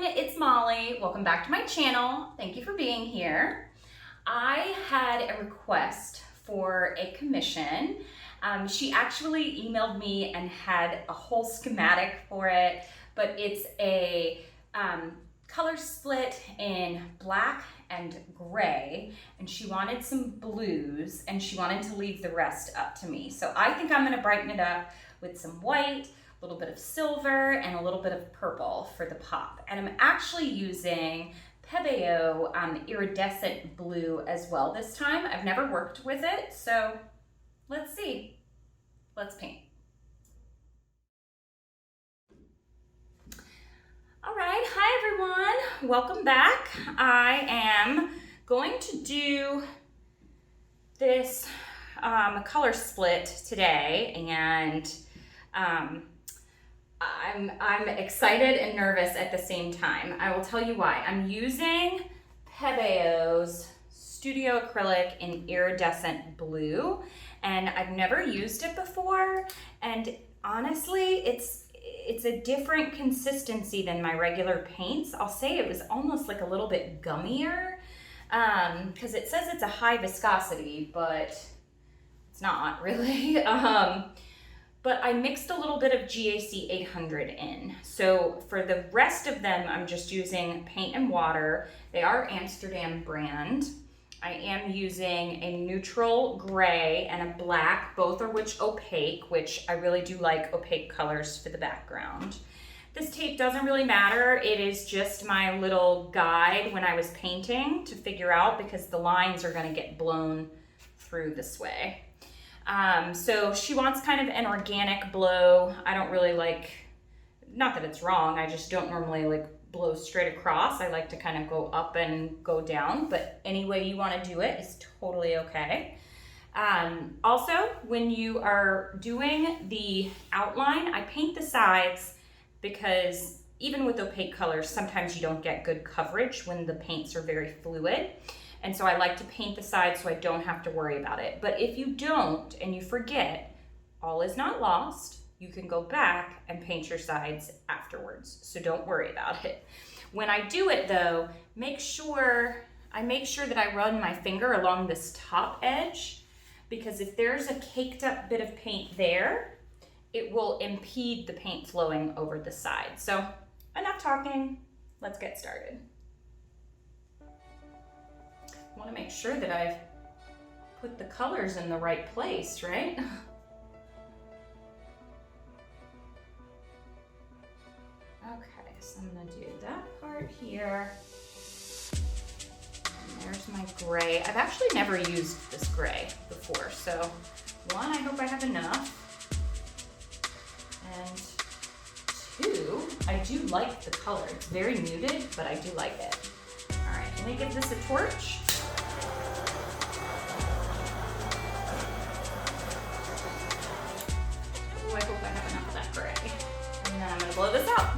It's Molly. Welcome back to my channel. Thank you for being here. I had a request for a commission. She actually emailed me and had a whole schematic for it, but it's a color split in black and gray, and she wanted some blues and she wanted to leave the rest up to me. So I think I'm gonna brighten it up with some white, a little bit of silver, and a little bit of purple for the pop. And I'm actually using Pebeo iridescent blue as well this time. I've never worked with it, so let's see. Let's paint. All right, hi everyone, welcome back. I am going to do this color split today, and I'm excited and nervous at the same time. I will tell you why. I'm using Pebeo's Studio Acrylic in iridescent blue, and I've never used it before, and honestly, it's a different consistency than my regular paints. I'll say it was almost like a little bit gummier, because it says it's a high viscosity, but it's not really. But I mixed a little bit of GAC 800 in. So for the rest of them, I'm just using paint and water. They are Amsterdam brand. I am using a neutral gray and a black, both are opaque, which I really do like opaque colors for the background. This tape doesn't really matter. It is just my little guide when I was painting to figure out, because the lines are gonna get blown through this way. So she wants kind of an organic blow. I don't really like, not that it's wrong, I just don't normally like blow straight across. I like to kind of go up and go down, but any way you want to do it is totally okay. Also, when you are doing the outline, I paint the sides because even with opaque colors, sometimes you don't get good coverage when the paints are very fluid. And so I like to paint the sides so I don't have to worry about it. But if you don't and you forget, all is not lost. You can go back and paint your sides afterwards. So don't worry about it. When I do it though, I make sure that I run my finger along this top edge, because if there's a caked up bit of paint there, it will impede the paint flowing over the side. So enough talking, let's get started. I want to make sure that I've put the colors in the right place, right? Okay, so I'm gonna do that part here. And there's my gray. I've actually never used this gray before, so one, I hope I have enough. And two, I do like the color. It's very muted, but I do like it. All right, let me give this a torch. Oh, I hope I have enough of that gray. And then I'm gonna blow this out.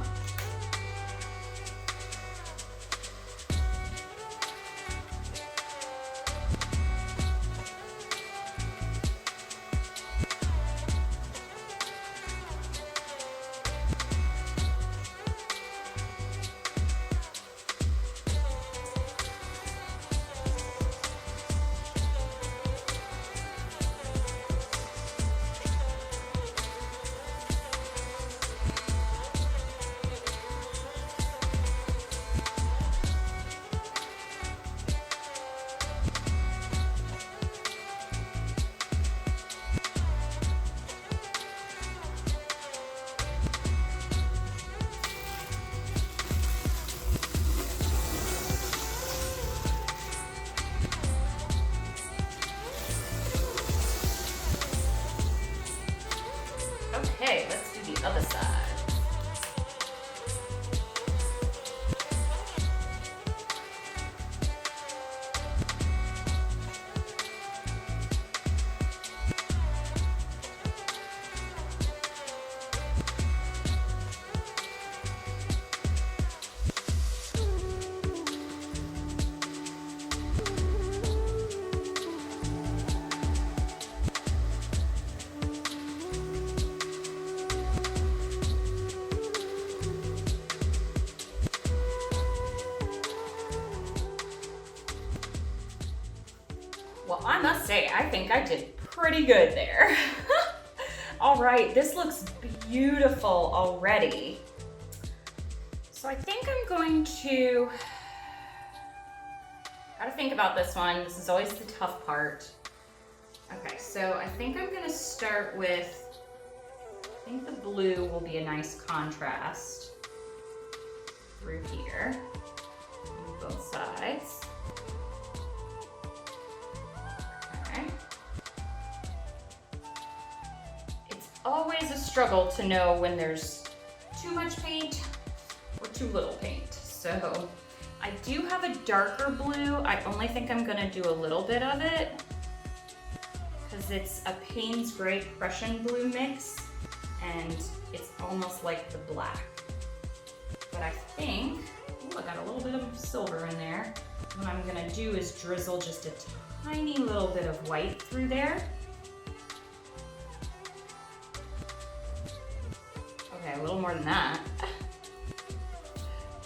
Well, I must say, I think I did pretty good there. All right, this looks beautiful already. So I think I'm going to, gotta think about this one. This is always the tough part. Okay, so I think I'm gonna start with, I think the blue will be a nice contrast through here on both sides. Okay. It's always a struggle to know when there's too much paint or too little paint. So I do have a darker blue. I only think I'm gonna do a little bit of it because it's a Payne's Gray Prussian blue mix and it's almost like the black. But I think, ooh, I got a little bit of silver in there. What I'm gonna do is drizzle just a tiny little bit of white through there. Okay, a little more than that.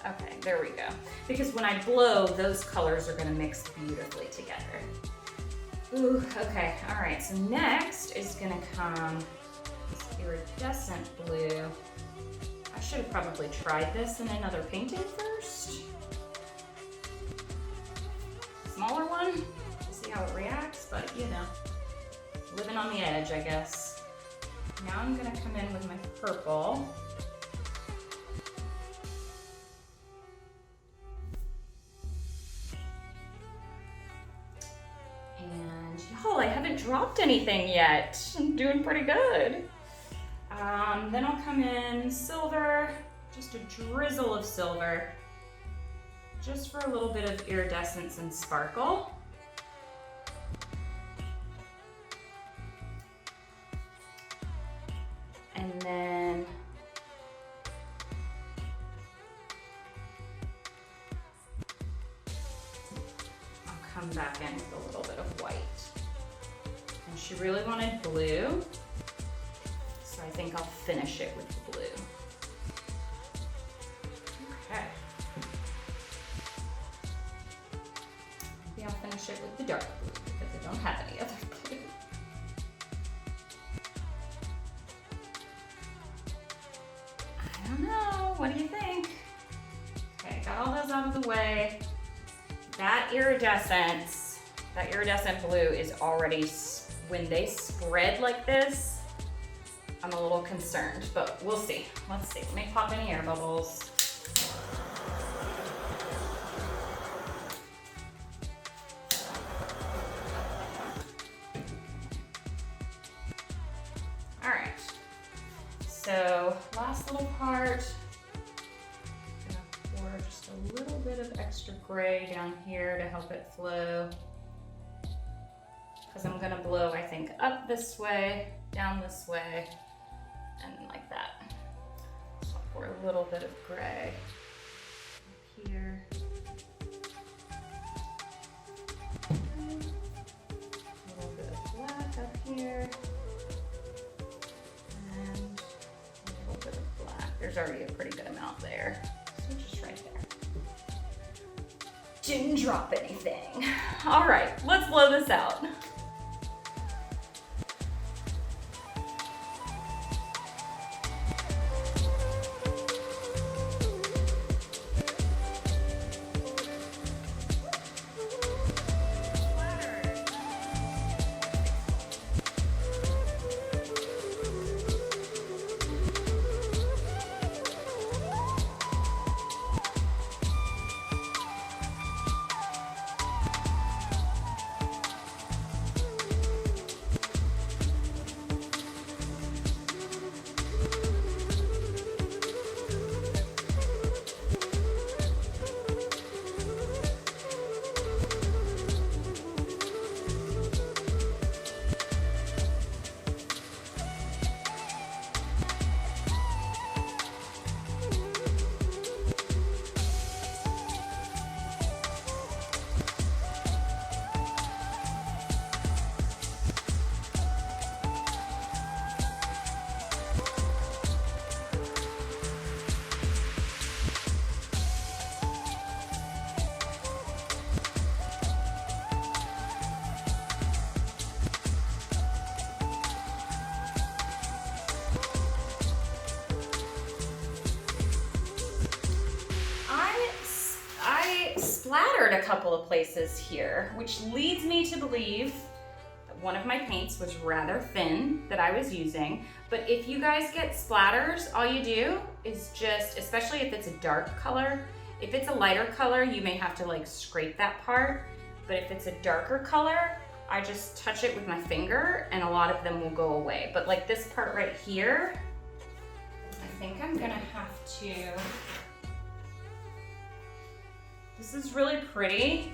Okay, there we go. Because when I blow, those colors are gonna mix beautifully together. Ooh, okay, all right, so next is gonna come this iridescent blue. I should have probably tried this in another painting first. Smaller one, to see how it reacts, but you know, living on the edge, I guess. Now I'm gonna come in with my purple. And y'all, I haven't dropped anything yet. I'm doing pretty good. Then I'll come in silver, just a drizzle of silver, just for a little bit of iridescence and sparkle. And then I'll come back in with a little bit of white. And she really wanted blue, so I think I'll finish it with the blue. Okay. Maybe I'll finish it with the dark blue because I don't have any other blue. I don't know, what do you think? Okay, got all those out of the way. That iridescent blue is already, when they spread like this, I'm a little concerned, but we'll see. Let's see, let me pop any air bubbles. All right, so last little part, I'm gonna pour just a little bit of extra gray down here to help it flow. Because I'm gonna blow, I think, up this way, down this way, and like that. So I'll pour a little bit of gray up here. A little bit of black up here. And a little bit of black. There's already a pretty good amount there. So just right there. Didn't drop anything. All right, let's blow this out. splattered a couple of places here, which leads me to believe that one of my paints was rather thin that I was using. But if you guys get splatters, all you do is just, especially if it's a dark color, if it's a lighter color, you may have to like scrape that part. But if it's a darker color, I just touch it with my finger and a lot of them will go away. But like this part right here, I think I'm gonna have to, this is really pretty.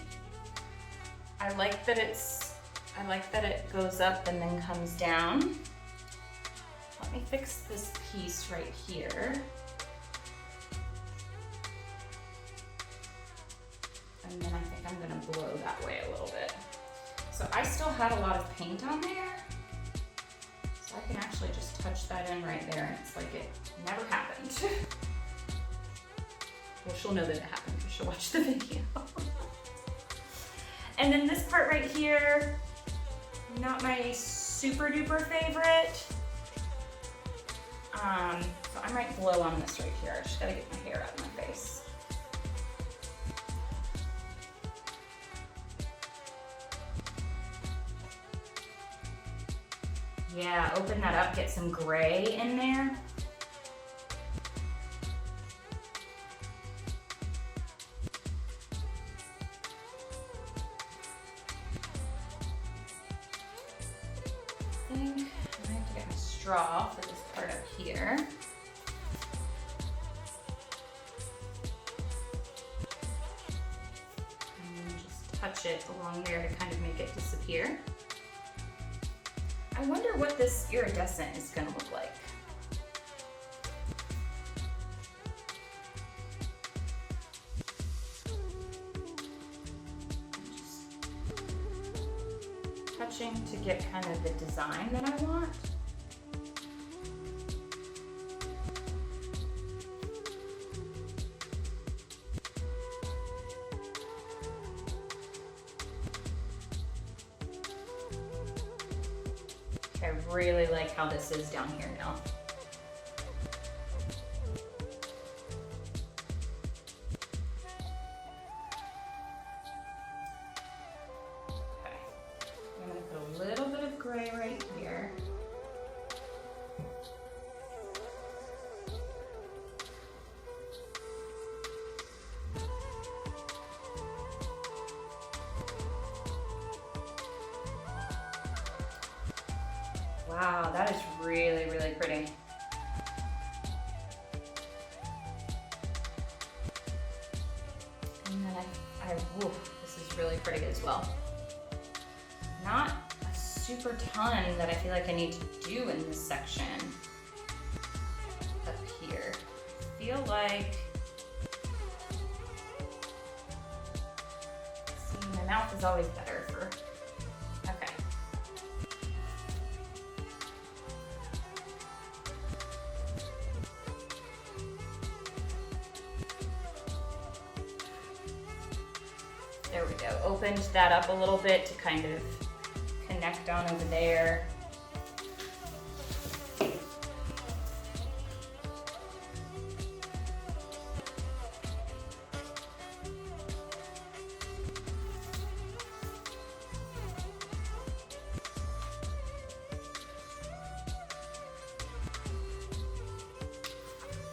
I like that it goes up and then comes down. Let me fix this piece right here. And then I think I'm gonna blow that way a little bit. So I still had a lot of paint on there. So I can actually just touch that in right there and it's like it never happened. Well, she'll know that it happened because she'll watch the video. And then this part right here, not my super duper favorite. So I might blow on this right here. I just gotta get my hair out of my face. Yeah, open that up, get some gray in there. I think I have to get my straw for this part up here. And then just touch it along there to kind of make it disappear. I wonder what this iridescent is going to look like. Just touching to get kind of the design that I want. I really like how this is down here now. Okay, I'm gonna put a little bit of gray right here. Wow, that is really, really pretty. And then woo, this is really pretty as well. Not a super ton that I feel like I need to do in this section up here. I feel like, see, my mouth is always better for, okay. There we go. Opened that up a little bit to kind of connect on over there.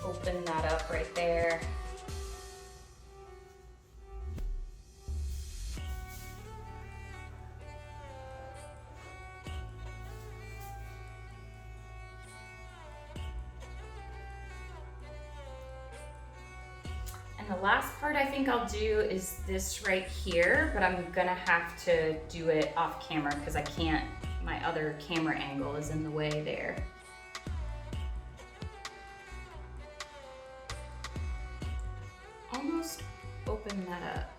Open that up right there. The last part I think I'll do is this right here, but I'm gonna have to do it off camera because I can't, my other camera angle is in the way there. Almost open that up.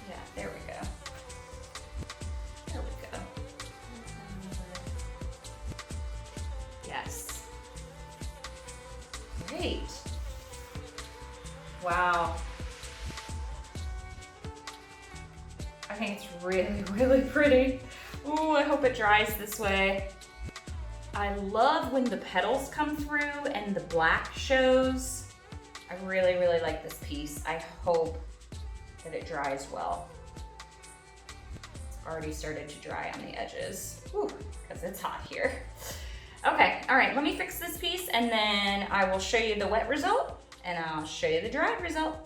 Yeah, there we go. There we go. Yes. Great. Wow. I think it's really, really pretty. Ooh, I hope it dries this way. I love when the petals come through and the black shows. I really, really like this piece. I hope that it dries well. It's already started to dry on the edges, because it's hot here. Okay, all right, let me fix this piece and then I will show you the wet result and I'll show you the dried result.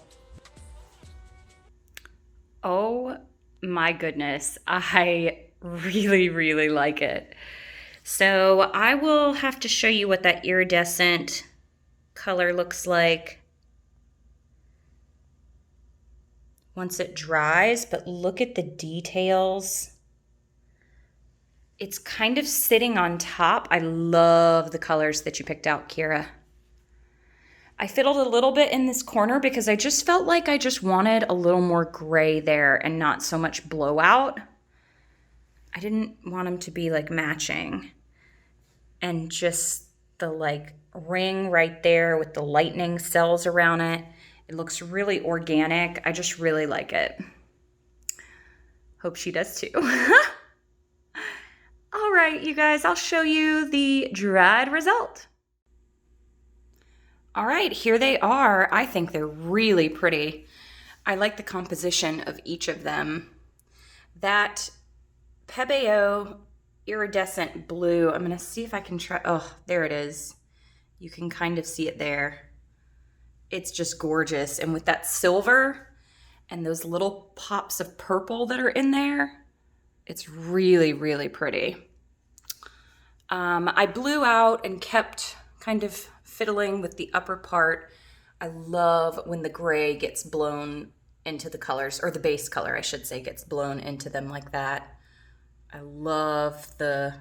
Oh my goodness, I really like it. So I will have to show you what that iridescent color looks like once it dries, but look at the details. It's kind of sitting on top. I love the colors that you picked out, Kira. I fiddled a little bit in this corner because I just felt like I just wanted a little more gray there and not so much blowout. I didn't want them to be like matching. And just the like ring right there with the lightning cells around it. It looks really organic. I just really like it. Hope she does too. All right, you guys, I'll show you the dried result. All right, here they are. I think they're really pretty. I like the composition of each of them. That Pebeo iridescent blue, I'm gonna see if I can try, oh, there it is. You can kind of see it there. It's just gorgeous. And with that silver and those little pops of purple that are in there, it's really pretty. I blew out and kept kind of fiddling with the upper part. I love when the gray gets blown into the colors, or the base color, I should say, gets blown into them like that. I love the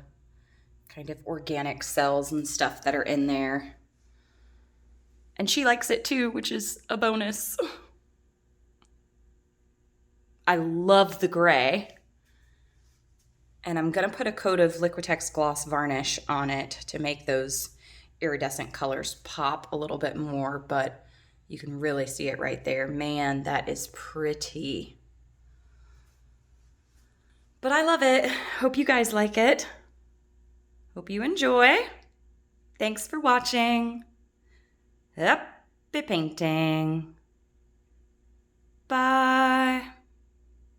kind of organic cells and stuff that are in there. And she likes it too, which is a bonus. I love the gray. And I'm gonna put a coat of Liquitex gloss varnish on it to make those iridescent colors pop a little bit more, but you can really see it right there. Man, that is pretty. But I love it. Hope you guys like it. Hope you enjoy. Thanks for watching. Happy painting. Bye.